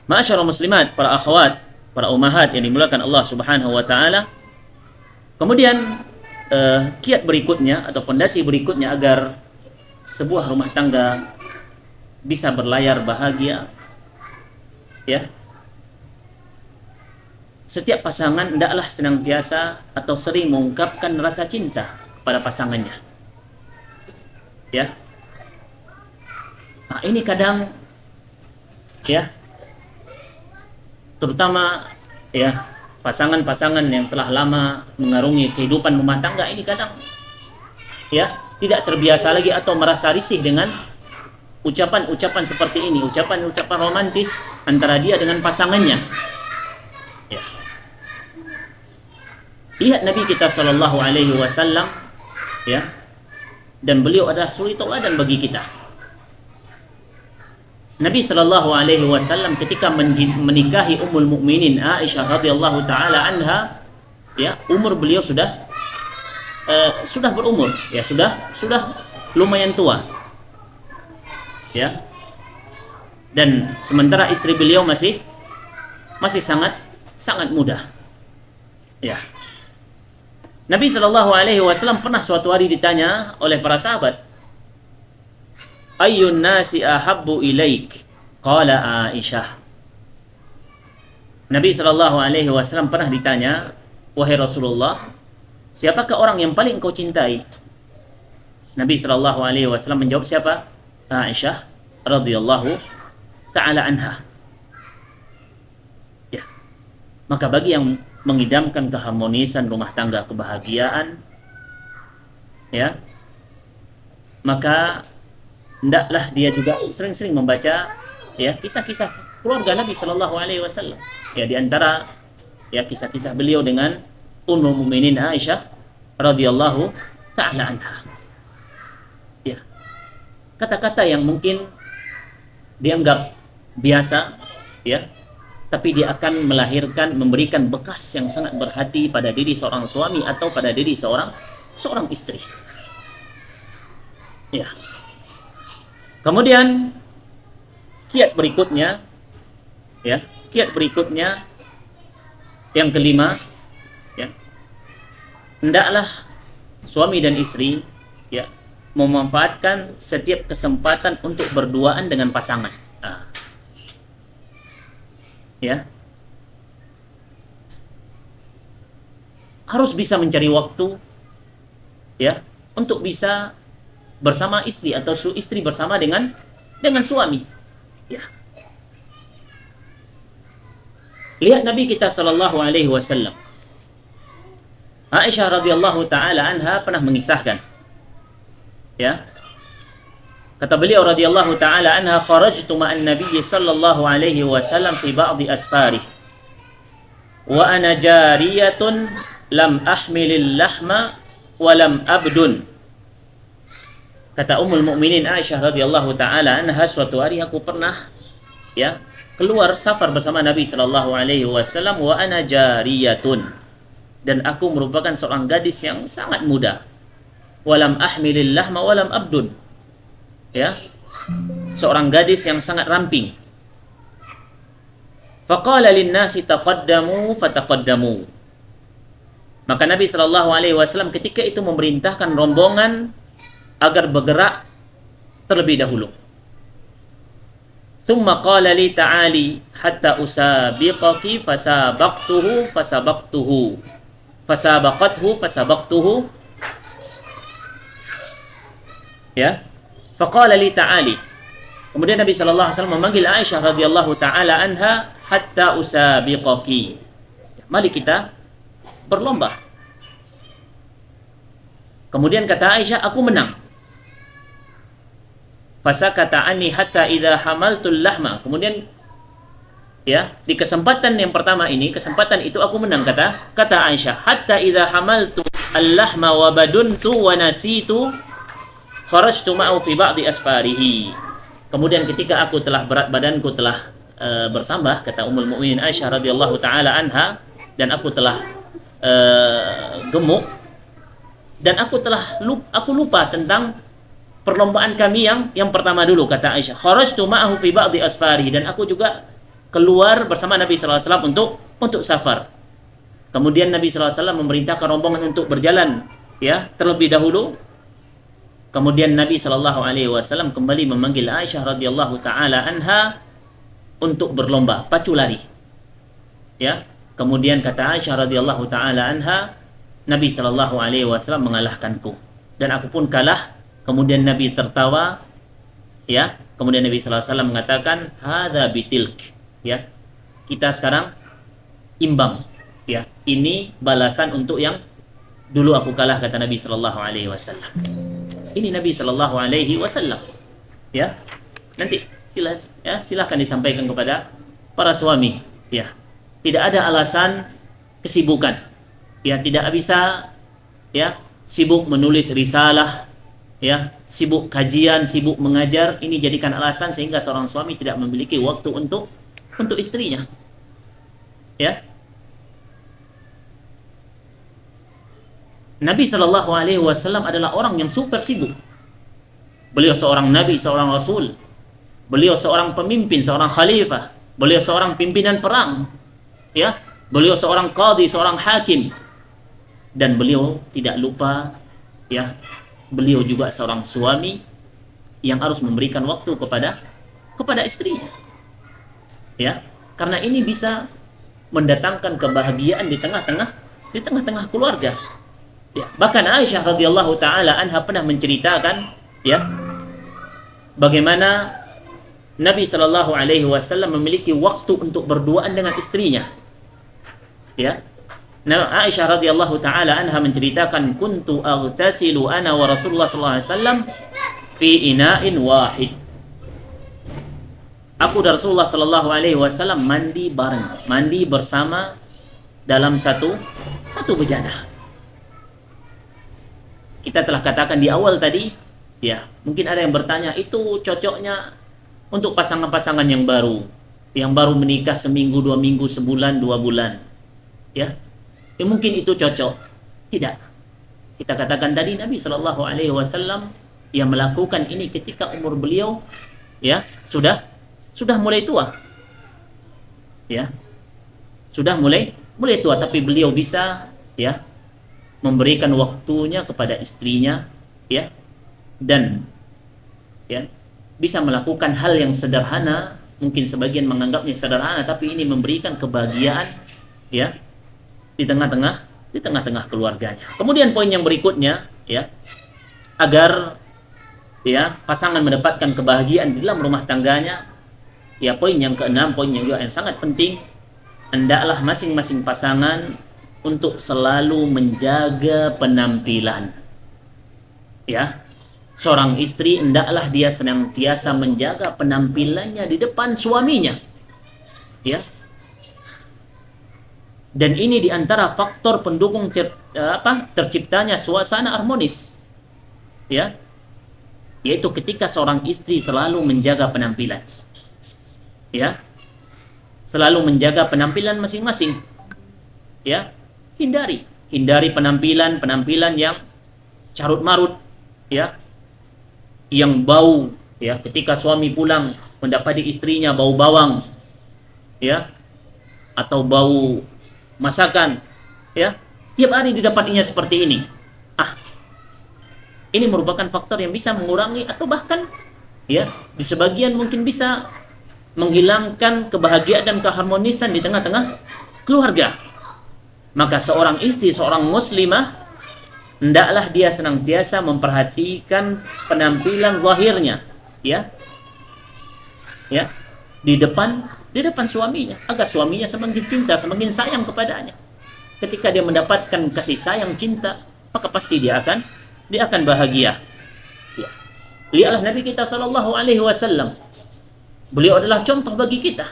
Ma'asyiral muslimat, para akhwat, para ummahat yang dimuliakan Allah Subhanahu wa taala. Kemudian kiat berikutnya atau pondasi berikutnya agar sebuah rumah tangga bisa berlayar bahagia, ya. Setiap pasangan hendaklah senantiasa atau sering mengungkapkan rasa cinta kepada pasangannya. Ya. Nah, ini kadang, ya, terutama, ya, pasangan-pasangan yang telah lama mengarungi kehidupan rumah tangga, ini kadang ya, tidak terbiasa lagi atau merasa risih dengan ucapan-ucapan seperti ini, ucapan-ucapan romantis antara dia dengan pasangannya. Ya. Lihat Nabi kita Shallallahu Alaihi Wasallam, ya, dan beliau adalah suri tauladan bagi kita. Nabi Shallallahu Alaihi Wasallam ketika menikahi Ummul Mukminin Aisyah radhiyallahu taala anha, ya, umur beliau sudah berumur, ya, sudah lumayan tua, ya, dan sementara istri beliau masih sangat muda, ya. Nabi Shallallahu Alaihi Wasallam pernah suatu hari ditanya oleh para sahabat, Ayyun nasi ahabbu ilaik? Qala Aisyah. Nabi Shallallahu Alaihi Wasallam pernah ditanya, wahai Rasulullah, siapakah orang yang paling engkau cintai? Nabi Shallallahu Alaihi Wasallam menjawab, siapa? Aisyah radhiyallahu taala anha. Ya. Maka bagi yang mengidamkan keharmonisan rumah tangga, kebahagiaan, ya, maka hendaklah dia juga sering-sering membaca, ya, kisah-kisah keluarga Nabi Shallallahu Alaihi Wasallam. Ya, di antara, ya, kisah-kisah beliau dengan Ummul Mukminin Aisyah radhiyallahu taala anha. Ya, kata-kata yang mungkin dianggap biasa, ya, tapi dia akan memberikan bekas yang sangat berarti pada diri seorang suami atau pada diri seorang istri. Ya. Kemudian kiat berikutnya, ya, yang kelima, ya, hendaklah suami dan istri, ya, memanfaatkan setiap kesempatan untuk berduaan dengan pasangan. Nah, ya, harus bisa mencari waktu, ya, untuk bisa bersama istri atau istri bersama dengan suami. Ya. Lihat Nabi kita Shallallahu Alaihi Wasallam. Aisyah radhiyallahu taala anha pernah mengisahkan, ya, kata beliau radhiyallahu taala anha, kharajtu ma'an Nabi sallallahu alaihi wasallam fi ba'dhi asfarih wa ana jariyatun lam ahmilil lahma wa lam abdun. Kata Ummul Mukminin Aisyah radhiyallahu taala anha, suatu hari aku pernah, ya, keluar safar bersama Nabi sallallahu alaihi wasallam wa ana jariyatun, dan aku merupakan seorang gadis yang sangat muda. Walam ahmilil lahma walam abdun, ya, seorang gadis yang sangat ramping. Faqala linnasi taqaddamu fataqaddamu. Maka Nabi sallallahu alaihi wasallam ketika itu memerintahkan rombongan agar bergerak terlebih dahulu. Thumma qala li ta'ali hatta usabiqaki fasabaqtuhu fasabaqtuhu. Ya. Faqala li ta'ali. Kemudian Nabi sallallahu alaihi wasallam memanggil Aisyah radhiyallahu taala anha, hatta usabiqaki. Mari kita berlomba. Kemudian kata Aisyah, aku menang. Fasakata anni hatta idza hamaltul lahma. Kemudian, ya, di kesempatan yang pertama ini, kesempatan itu aku menang, kata Aisyah, hatta idza hamaltu al-lahma wa baduntu wa nasitu kharajtu ma'u fi ba'di asfarihi. Kemudian ketika aku telah berat badanku telah bertambah, kata Ummul Mukminin Aisyah radhiyallahu taala anha, dan aku telah gemuk, dan aku lupa tentang perlombaan kami yang pertama dulu, kata Aisyah. Kharajtu ma'ahu fi ba'di asfarihi, dan aku juga keluar bersama Nabi sallallahu alaihi wasallam untuk safar. Kemudian Nabi sallallahu alaihi wasallam memerintahkan rombongan untuk berjalan, ya, terlebih dahulu. Kemudian Nabi sallallahu alaihi wasallam kembali memanggil Aisyah radhiyallahu taala anha untuk berlomba pacu lari. Ya. Kemudian kata Aisyah radhiyallahu taala anha, Nabi sallallahu alaihi wasallam mengalahkanku dan aku pun kalah. Kemudian Nabi tertawa, ya. Kemudian Nabi sallallahu alaihi wasallam mengatakan, hadza bitilk, ya. Kita sekarang imbang, ya. Ini balasan untuk yang dulu aku kalah, kata Nabi sallallahu alaihi wasallam. Ini Nabi Shallallahu Alaihi Wasallam. Ya, nanti silahkan disampaikan kepada para suami. Ya, tidak ada alasan kesibukan. Ya, tidak bisa sibuk menulis risalah, sibuk kajian, sibuk mengajar. Ini jadikan alasan sehingga seorang suami tidak memiliki waktu untuk istrinya. Ya. Nabi Shallallahu Alaihi Wasallam adalah orang yang super sibuk. Beliau seorang nabi, seorang rasul. Beliau seorang pemimpin, seorang khalifah. Beliau seorang pimpinan perang. Ya, beliau seorang qadhi, seorang hakim. Dan beliau tidak lupa, beliau juga seorang suami yang harus memberikan waktu kepada istrinya. Ya, karena ini bisa mendatangkan kebahagiaan di tengah-tengah keluarga. Ya, bahkan Aisyah radhiyallahu taala anha pernah menceritakan bagaimana Nabi sallallahu alaihi wasallam memiliki waktu untuk berduaan dengan istrinya. Ya. Nah, Aisyah radhiyallahu taala anha menceritakan kuntu aghtasilu ana wa Rasulullah sallallahu alaihi wasallam fi ina'in wahid. Aku dan Rasulullah sallallahu alaihi wasallam mandi bersama dalam satu bejana. Kita telah katakan di awal tadi, mungkin ada yang bertanya, itu cocoknya untuk pasangan-pasangan yang baru menikah seminggu, 2 minggu, sebulan, 2 bulan. Ya, mungkin itu cocok. Tidak. Kita katakan tadi Nabi Shallallahu Alaihi Wasallam yang melakukan ini ketika umur beliau sudah mulai tua. Ya, sudah mulai tua, tapi beliau bisa memberikan waktunya kepada istrinya, dan bisa melakukan hal yang sederhana. Mungkin sebagian menganggapnya sederhana, tapi ini memberikan kebahagiaan di tengah-tengah keluarganya. Kemudian poin yang berikutnya, agar pasangan mendapatkan kebahagiaan di dalam rumah tangganya, poin yang keenam, poin yang juga yang sangat penting, hendaklah masing-masing pasangan untuk selalu menjaga penampilan. Seorang istri hendaklah dia senantiasa menjaga penampilannya di depan suaminya. Dan ini diantara faktor pendukung terciptanya suasana harmonis. Yaitu ketika seorang istri selalu menjaga penampilan. Selalu menjaga penampilan masing-masing. Hindari penampilan yang carut marut, yang bau, ketika suami pulang mendapati istrinya bau bawang, atau bau masakan, tiap hari didapatinya seperti ini. Ini merupakan faktor yang bisa mengurangi atau bahkan di sebagian mungkin bisa menghilangkan kebahagiaan dan keharmonisan di tengah-tengah keluarga. Maka seorang istri, seorang muslimah, hendaklah dia senantiasa memperhatikan penampilan zahirnya, di depan suaminya, agar suaminya semakin cinta, semakin sayang kepadanya. Ketika dia mendapatkan kasih sayang, cinta, maka pasti dia akan bahagia. Lihatlah Nabi kita sallallahu alaihi wasallam. Beliau adalah contoh bagi kita.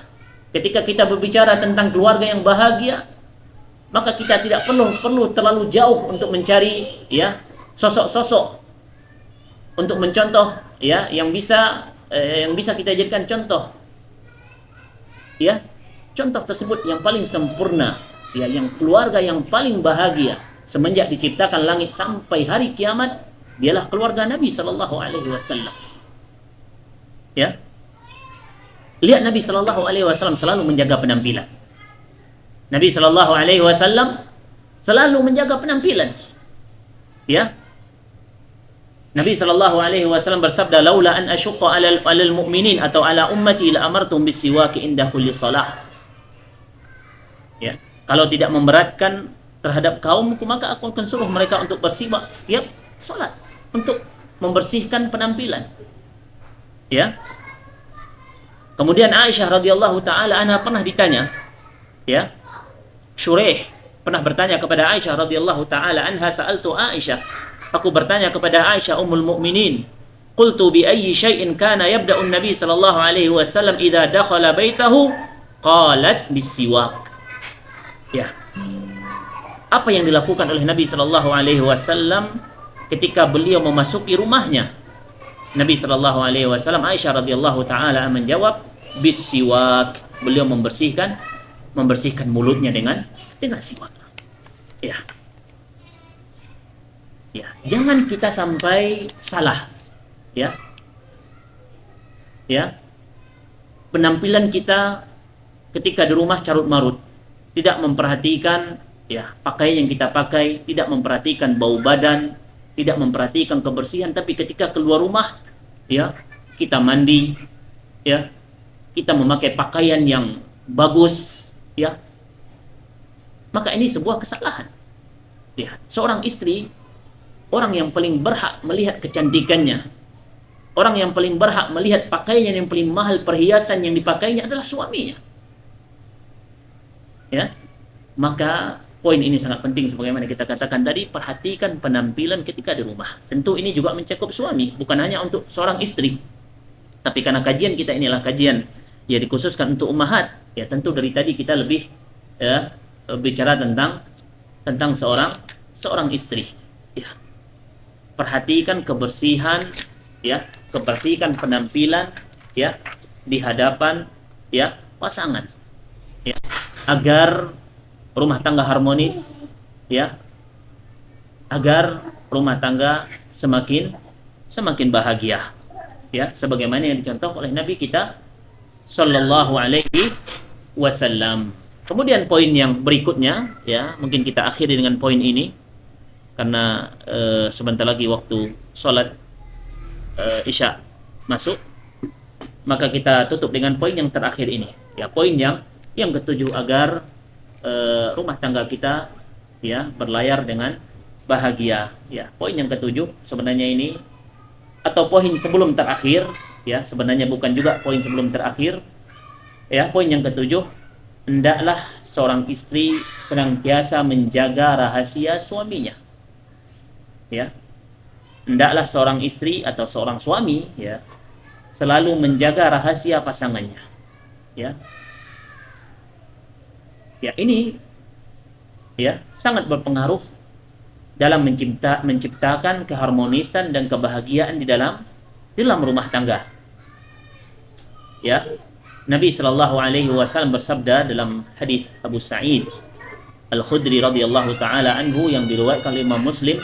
Ketika kita berbicara tentang keluarga yang bahagia, maka kita tidak perlu terlalu jauh untuk mencari sosok-sosok untuk mencontoh yang bisa kita jadikan contoh. Contoh tersebut yang paling sempurna, yang keluarga yang paling bahagia semenjak diciptakan langit sampai hari kiamat, dialah keluarga Nabi sallallahu alaihi wasallam. Lihat Nabi sallallahu alaihi wasallam selalu menjaga penampilan. Nabi sallallahu alaihi wasallam selalu menjaga penampilan. Nabi sallallahu alaihi wasallam bersabda, "Laula an asyqa 'alal mu'minin atau 'ala ummati la amartum bis-siwaki inda kulli shalah." Kalau tidak memberatkan terhadap kaumku, maka aku akan suruh mereka untuk bersiwak setiap salat, untuk membersihkan penampilan. Kemudian Aisyah radhiyallahu taala anha pernah ditanya, Syuraih pernah bertanya kepada Aisyah radhiyallahu taala anha, "Sa'altu Aisyah Aku bertanya kepada Aisyah ummul mukminin, qultu bi ayyi syai'in kana yabda'u an-nabi sallallahu alaihi wasallam idza dakhala baitahu? Qalat bisiwak. Ya. Apa yang dilakukan oleh Nabi sallallahu alaihi wasallam ketika beliau memasuki rumahnya? Nabi sallallahu alaihi wasallam, Aisyah radhiyallahu taala menjawab, bisiwak. Beliau membersihkan mulutnya dengan siwak. Ya. Ya, jangan kita sampai salah. Ya. Ya. Penampilan kita ketika di rumah carut marut, tidak memperhatikan ya pakaian yang kita pakai, tidak memperhatikan bau badan, tidak memperhatikan kebersihan, tapi ketika keluar rumah ya kita mandi, ya kita memakai pakaian yang bagus, ya maka ini sebuah kesalahan. Ya, seorang istri, orang yang paling berhak melihat kecantikannya, orang yang paling berhak melihat pakaian yang paling mahal, perhiasan yang dipakainya adalah suaminya. Ya, maka poin ini sangat penting sebagaimana kita katakan tadi, perhatikan penampilan ketika di rumah. Tentu ini juga mencakup suami, bukan hanya untuk seorang istri. Tapi karena kajian kita inilah kajian ya dikhususkan untuk ummahat, ya tentu dari tadi kita lebih ya bicara tentang seorang istri. Ya. Perhatikan kebersihan, ya, perhatikan penampilan ya di hadapan ya pasangan. Ya. Agar rumah tangga harmonis, ya, agar rumah tangga semakin bahagia, ya, sebagaimana yang dicontoh oleh Nabi kita Sallallahu Alaihi Wasallam. Kemudian poin yang berikutnya, ya, mungkin kita akhiri dengan poin ini karena sebentar lagi waktu sholat Isya masuk, maka kita tutup dengan poin yang terakhir ini, ya, poin yang ketujuh, agar rumah tangga kita ya berlayar dengan bahagia. Ya, poin yang ketujuh sebenarnya ini, atau poin sebelum terakhir, ya sebenarnya bukan juga poin sebelum terakhir, ya poin yang ketujuh, hendaklah seorang istri senantiasa menjaga rahasia suaminya. Ya, hendaklah seorang istri atau seorang suami ya selalu menjaga rahasia pasangannya. Ya. Ya, ini ya sangat berpengaruh dalam menciptakan keharmonisan dan kebahagiaan di dalam rumah tangga. Ya. Nabi sallallahu alaihi wasallam bersabda dalam hadis Abu Sa'id Al-Khudri radhiyallahu taala anhu yang diriwayatkan oleh Imam Muslim,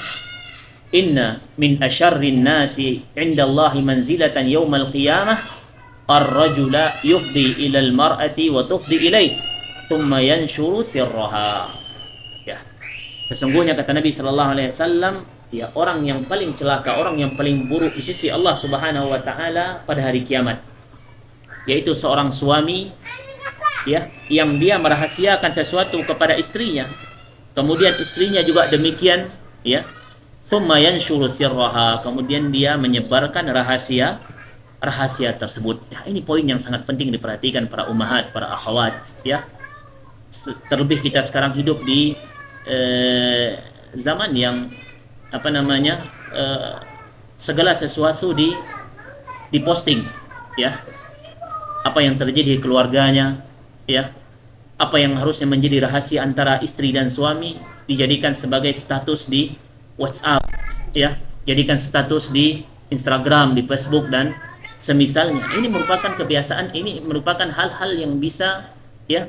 inna min asyarrin nasi 'indallahi manzilatan yaumal qiyamah ar-rajula yufdi ila al-mar'ati wa tufdi ilaihi thumma yanshuru sirraha. Ya. Sesungguhnya kata Nabi sallallahu alaihi wasallam, ya orang yang paling celaka, orang yang paling buruk di sisi Allah Subhanahu wa taala pada hari kiamat, yaitu seorang suami ya yang dia merahasiakan sesuatu kepada istrinya, kemudian istrinya juga demikian, ya, thumma yanshuru sirraha, kemudian dia menyebarkan rahasia tersebut. Ya, ini poin yang sangat penting diperhatikan para ummahat, para akhwat, ya. Terlebih kita sekarang hidup di zaman yang segala sesuatu diposting, ya. Apa yang terjadi di keluarganya, ya, apa yang harusnya menjadi rahasia antara istri dan suami dijadikan sebagai status di WhatsApp, ya, jadikan status di Instagram, di Facebook dan semisalnya. Ini merupakan kebiasaan, ini merupakan hal-hal yang bisa ya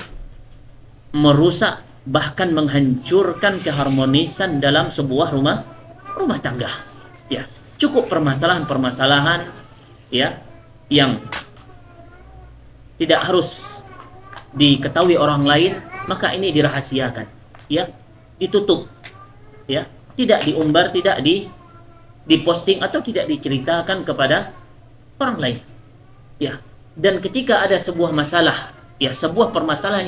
merusak, bahkan menghancurkan keharmonisan dalam sebuah rumah tangga. Ya, cukup permasalahan-permasalahan ya yang tidak harus diketahui orang lain, maka ini dirahasiakan, ya, ditutup, ya, tidak diumbar, tidak diposting atau tidak diceritakan kepada orang lain, ya. Dan ketika ada sebuah masalah, ya, sebuah permasalahan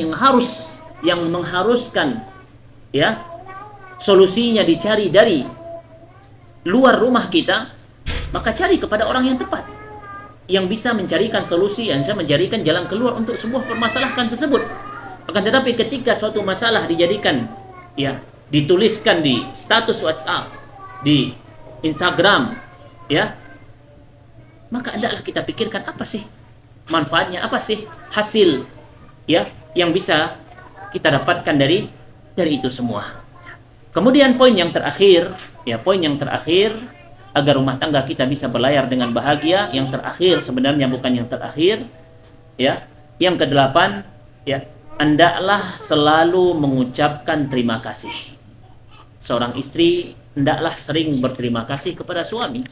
yang mengharuskan, ya, solusinya dicari dari luar rumah kita, maka cari kepada orang yang tepat, yang bisa mencarikan solusi, yang bisa mencarikan jalan keluar untuk sebuah permasalahan tersebut. Akan tetapi ketika suatu masalah dijadikan, ya, dituliskan di status WhatsApp, Instagram, ya, maka hendaklah kita pikirkan apa sih manfaatnya, apa sih hasil, ya, yang bisa kita dapatkan dari itu semua. Kemudian poin yang terakhir, ya, poin yang terakhir agar rumah tangga kita bisa berlayar dengan bahagia, yang terakhir sebenarnya bukan yang terakhir, ya, yang kedelapan, ya, hendaklah selalu mengucapkan terima kasih. Seorang istri hendaklah sering berterima kasih kepada suami,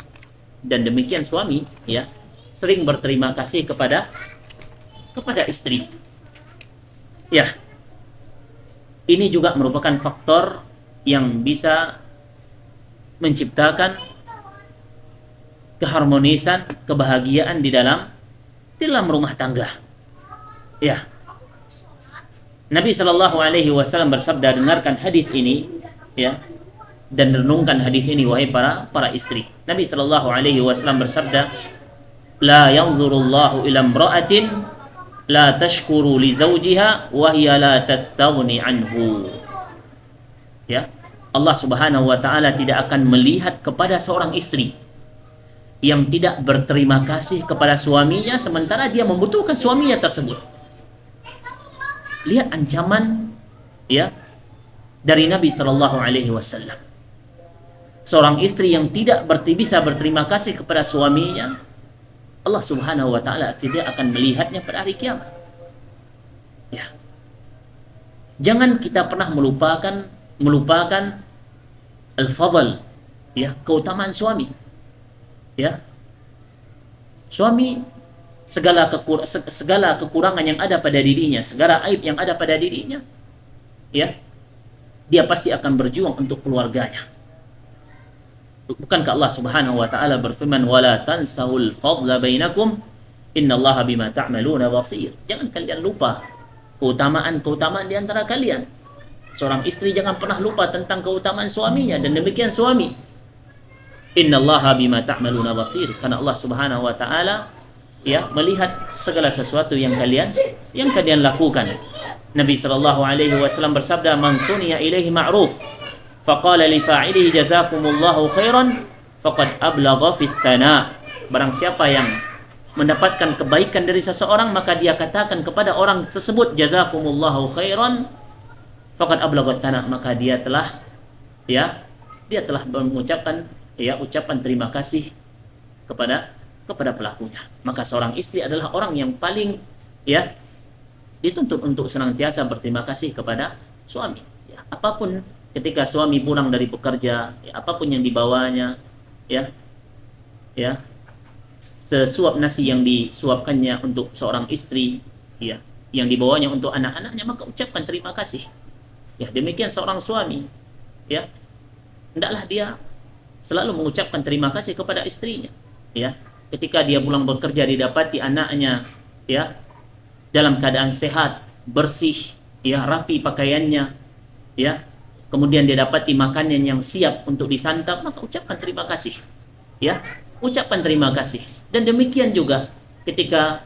dan demikian suami, ya, sering berterima kasih kepada istri. Ya, ini juga merupakan faktor yang bisa menciptakan keharmonisan, kebahagiaan di dalam rumah tangga. Ya. Nabi Shallallahu alaihi wasallam bersabda, dengarkan hadis ini, ya, dan renungkan hadis ini wahai para istri. Nabi Shallallahu alaihi wasallam bersabda, la yanzurullahu ila imra'atin la tashkuru li zawjiha wa hiya la tastaghni anhu. Ya, Allah Subhanahu wa taala tidak akan melihat kepada seorang istri yang tidak berterima kasih kepada suaminya sementara dia membutuhkan suaminya tersebut. Lihat ancaman, ya, dari Nabi sallallahu alaihi wasallam. Seorang istri yang tidak bisa berterima kasih kepada suaminya, Allah Subhanahu wa taala tidak akan melihatnya pada hari kiamat. Ya. Jangan kita pernah melupakan al-fadl, ya, keutamaan suami. Ya. Suami segala kekurangan yang ada pada dirinya, segala aib yang ada pada dirinya, ya, dia pasti akan berjuang untuk keluarganya. Bukankah Allah Subhanahu wa taala berfirman, wala tansahul fadla bainakum innallaha bima ta'maluna basir. Jangan kalian lupa keutamaan di antara kalian. Seorang istri jangan pernah lupa tentang keutamaan suaminya, dan demikian suami. Innallaha bima ta'maluna basir, karena Allah Subhanahu wa taala, ya, melihat segala sesuatu yang kalian lakukan. Nabi sallallahu alaihi wasallam bersabda, man suniya ilaihi ma'ruf faqala li fa'ilihi jazakumullahu khairan faqad ablagha fi tsana. Barang siapa yang mendapatkan kebaikan dari seseorang, maka dia katakan kepada orang tersebut jazakumullahu khairan faqad ablagha tsana, maka dia telah mengucapkan, ya, ucapan terima kasih kepada pelakunya. Maka seorang istri adalah orang yang paling, ya, dituntut untuk senantiasa berterima kasih kepada suami. Ya, apapun ketika suami pulang dari bekerja, ya, apapun yang dibawanya, ya, sesuap nasi yang disuapkannya untuk seorang istri, ya, yang dibawanya untuk anak-anaknya, maka ucapkan terima kasih. Ya, demikian seorang suami, ya, hendaklah dia selalu mengucapkan terima kasih kepada istrinya. Ya, ketika dia pulang bekerja didapati anaknya, ya, dalam keadaan sehat, bersih, ya, rapi pakaiannya, ya, kemudian dia dapati makanan yang siap untuk disantap, maka ucapkan terima kasih. Ya, ucapkan terima kasih. Dan demikian juga ketika,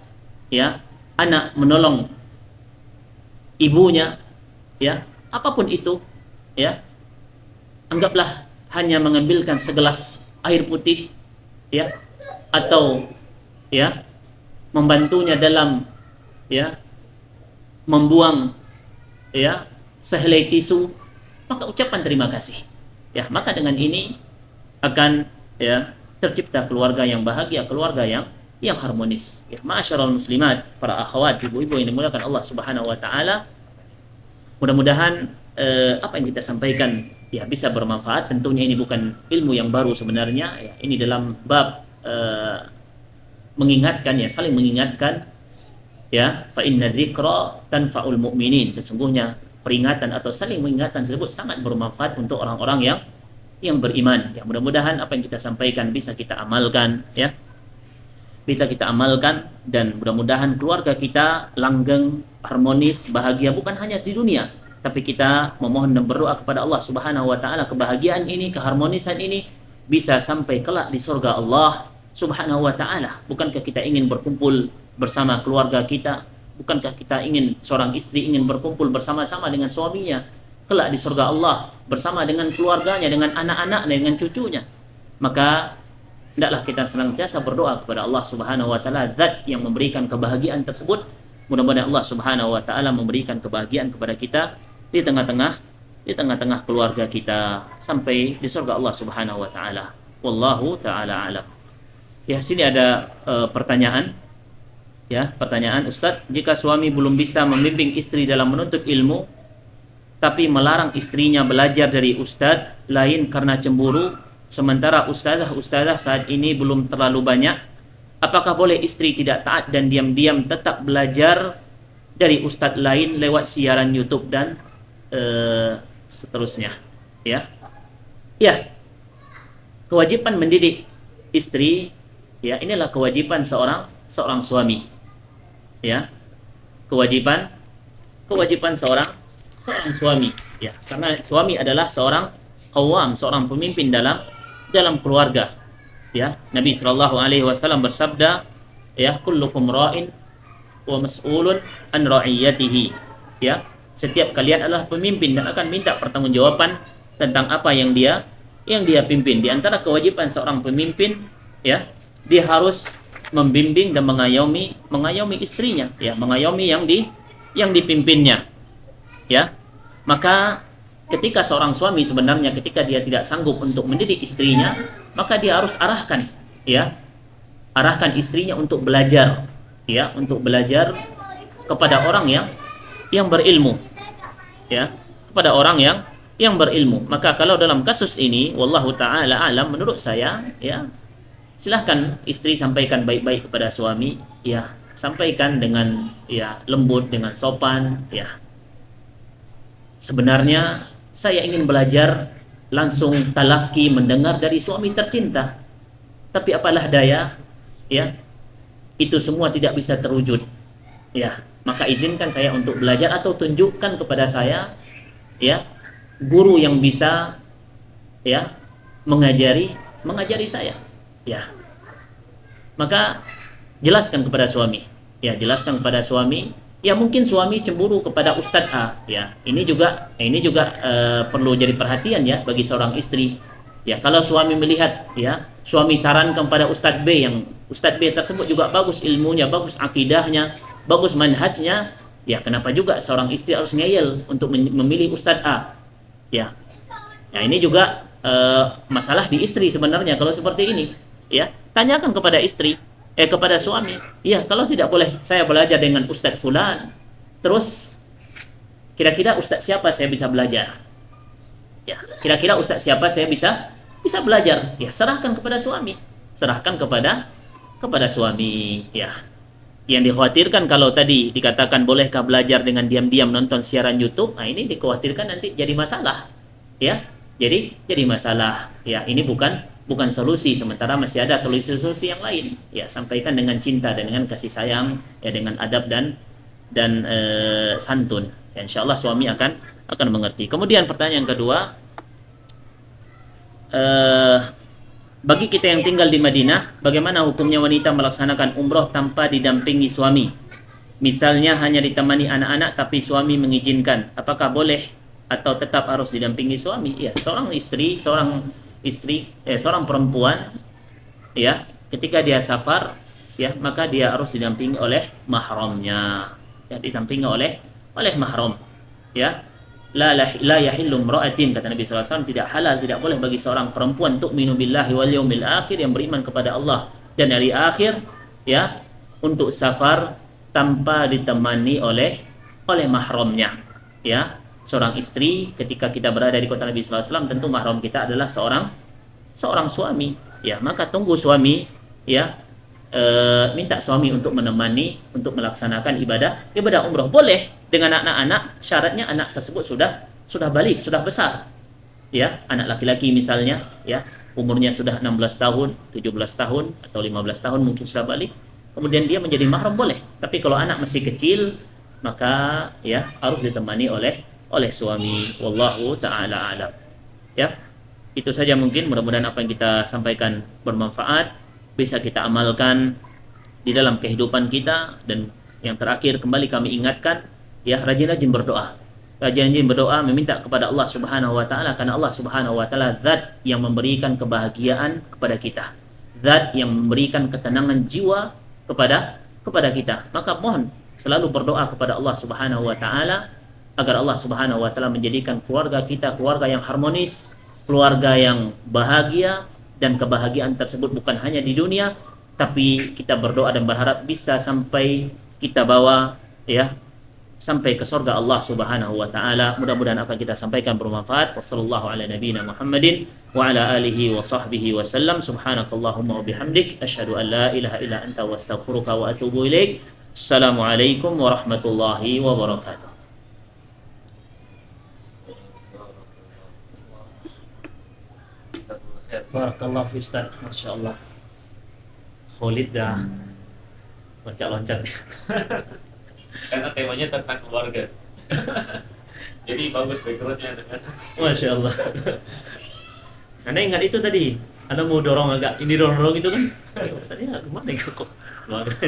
ya, anak menolong ibunya, ya, apapun itu, ya, anggaplah hanya mengambilkan segelas air putih, ya, atau, ya, membantunya dalam, ya, membuang, ya, sehelai tisu, maka ucapkan terima kasih. Ya, maka dengan ini akan, ya, tercipta keluarga yang bahagia, keluarga yang harmonis. Ya, ma'asyiral muslimat, para akhwat, ibu-ibu yang dimuliakan Allah Subhanahu wa taala, mudah-mudahan apa yang kita sampaikan, ya, bisa bermanfaat. Tentunya ini bukan ilmu yang baru sebenarnya, ya, ini dalam bab mengingatkan, ya, saling mengingatkan, ya, fa inna dzikra tanfa'ul mu'minin. Sesungguhnya peringatan atau saling mengingatkan tersebut sangat bermanfaat untuk orang-orang yang beriman. Ya, mudah-mudahan apa yang kita sampaikan bisa kita amalkan, ya. Bisa kita amalkan, dan mudah-mudahan keluarga kita langgeng, harmonis, bahagia, bukan hanya di dunia, tapi kita memohon dan berdoa kepada Allah Subhanahu wa taala kebahagiaan ini, keharmonisan ini bisa sampai kelak di surga Allah Subhanahu wa taala. Bukankah kita ingin berkumpul bersama keluarga kita? Bukankah kita ingin, seorang istri ingin berkumpul bersama-sama dengan suaminya kelak di surga Allah, bersama dengan keluarganya, dengan anak-anaknya, dengan cucunya? Maka hendaklah kita senantiasa berdoa kepada Allah Subhanahu wa taala, zat yang memberikan kebahagiaan tersebut. Mudah-mudahan Allah Subhanahu wa taala memberikan kebahagiaan kepada kita di tengah-tengah keluarga kita sampai di surga Allah Subhanahu wa taala. Wallahu taala alam. Ya, sini ada pertanyaan. Ya, pertanyaan, Ustadz, jika suami belum bisa membimbing istri dalam menuntut ilmu tapi melarang istrinya belajar dari ustadz lain karena cemburu, sementara ustazah saat ini belum terlalu banyak, apakah boleh istri tidak taat dan diam-diam tetap belajar dari ustadz lain lewat siaran YouTube dan seterusnya? Ya, ya, kewajiban mendidik istri, ya, inilah kewajiban seorang suami. Ya, kewajiban seorang suami, ya, karena suami adalah seorang qawwam, seorang pemimpin dalam keluarga. Ya, Nabi Shallallahu Alaihi Wasallam bersabda, ya, kullukum ra'in wa mas'ulun an ra'iyatihi. Ya, setiap kalian adalah pemimpin dan akan minta pertanggungjawaban tentang apa yang dia pimpin. Di antara kewajiban seorang pemimpin, ya, dia harus membimbing dan mengayomi istrinya, ya, mengayomi yang dipimpinnya. Ya, maka ketika seorang suami sebenarnya ketika dia tidak sanggup untuk mendidik istrinya, maka dia harus arahkan istrinya untuk belajar, ya, untuk belajar kepada orang yang berilmu, ya, kepada orang yang berilmu. Maka kalau dalam kasus ini, wallahu taala alam, menurut saya, ya, silahkan istri sampaikan baik-baik kepada suami, ya, sampaikan dengan, ya, lembut, dengan sopan, ya. Sebenarnya saya ingin belajar langsung talaki mendengar dari suami tercinta, tapi apalah daya, ya, itu semua tidak bisa terwujud, ya. Maka izinkan saya untuk belajar atau tunjukkan kepada saya, ya, guru yang bisa, ya, mengajari saya, ya. Maka jelaskan kepada suami, ya, jelaskan kepada suami. Ya, mungkin suami cemburu kepada Ustadz A, ya, ini juga perlu jadi perhatian, ya, bagi seorang istri. Ya, kalau suami melihat, ya, suami sarankan kepada Ustadz B, yang Ustadz B tersebut juga bagus ilmunya, bagus akidahnya, bagus manhajnya, ya, kenapa juga seorang istri harus ngeyel untuk memilih Ustadz A, ya. Ya, ini juga masalah di istri sebenarnya kalau seperti ini, ya. Tanyakan kepada istri, kepada suami, ya, kalau tidak boleh saya belajar dengan Ustadz Fulan, terus kira-kira Ustadz siapa saya bisa belajar? Ya, kira-kira Ustadz siapa saya bisa belajar? Ya, serahkan kepada suami, kepada suami, ya. Yang dikhawatirkan kalau tadi dikatakan bolehkah belajar dengan diam-diam nonton siaran YouTube, nah ini dikhawatirkan nanti jadi masalah, ya. Jadi masalah, ya. Ini bukan solusi, sementara masih ada solusi-solusi yang lain, ya. Sampaikan dengan cinta dan dengan kasih sayang, ya, dengan adab dan santun, ya, insyaallah suami akan mengerti. Kemudian pertanyaan kedua, bagi kita yang tinggal di Madinah, bagaimana hukumnya wanita melaksanakan umroh tanpa didampingi suami? Misalnya hanya ditemani anak-anak tapi suami mengizinkan, apakah boleh atau tetap harus didampingi suami? Ya, seorang perempuan, ya, ketika dia safar, ya, maka dia harus didampingi oleh mahramnya, ya, didampingi oleh mahram, ya. La yahillu imra'atin, kata Nabi SAW, tidak halal, tidak boleh bagi seorang perempuan tu'minu billahi wal yaumil akhir, yang beriman kepada Allah dan hari akhir, ya, untuk safar tanpa ditemani oleh mahramnya, ya. Seorang istri ketika kita berada di kota Nabi SAW, tentu mahram kita adalah seorang suami, ya. Maka tunggu suami, ya, minta suami untuk menemani untuk melaksanakan ibadah umroh. Boleh dengan anak-anak, syaratnya anak tersebut sudah balik, sudah besar, ya. Anak laki-laki misalnya, ya, umurnya sudah 16 tahun, 17 tahun atau 15 tahun mungkin sudah balik, kemudian dia menjadi mahram, boleh. Tapi kalau anak masih kecil, maka, ya, harus ditemani oleh suami. Wallahu ta'ala alam, ya. Itu saja mungkin, mudah-mudahan apa yang kita sampaikan bermanfaat, bisa kita amalkan di dalam kehidupan kita. Dan yang terakhir kembali kami ingatkan, ya, rajin-rajin berdoa, rajin-rajin berdoa meminta kepada Allah Subhanahu wa taala, karena Allah Subhanahu wa taala zat yang memberikan kebahagiaan kepada kita. Zat yang memberikan ketenangan jiwa kepada kita. Maka mohon selalu berdoa kepada Allah Subhanahu wa taala agar Allah Subhanahu wa taala menjadikan keluarga kita keluarga yang harmonis, keluarga yang bahagia, dan kebahagiaan tersebut bukan hanya di dunia, tapi kita berdoa dan berharap bisa sampai kita bawa ya sampai ke surga Allah Subhanahu wa taala. Mudah-mudahan apa yang kita sampaikan bermanfaat. Wassallallahu ala nabiyyina Muhammadin wa ala alihi wa sahbihi wasallam. Subhanakallahumma wa bihamdik asyhadu an la ilaha illa anta wa astaghfiruka wa atubu ilaik. Assalamualaikum warahmatullahi wabarakatuh. Barakallahu fi Ustaz. Masyaallah. Khalid dah loncat-loncat. Karena temanya tentang keluarga. Jadi bagus backgroundnya dengan Masya Allah. Anda ingat itu tadi, Anda mau dorong agak ini dorong itu kan? Tadi gimana kok keluarga?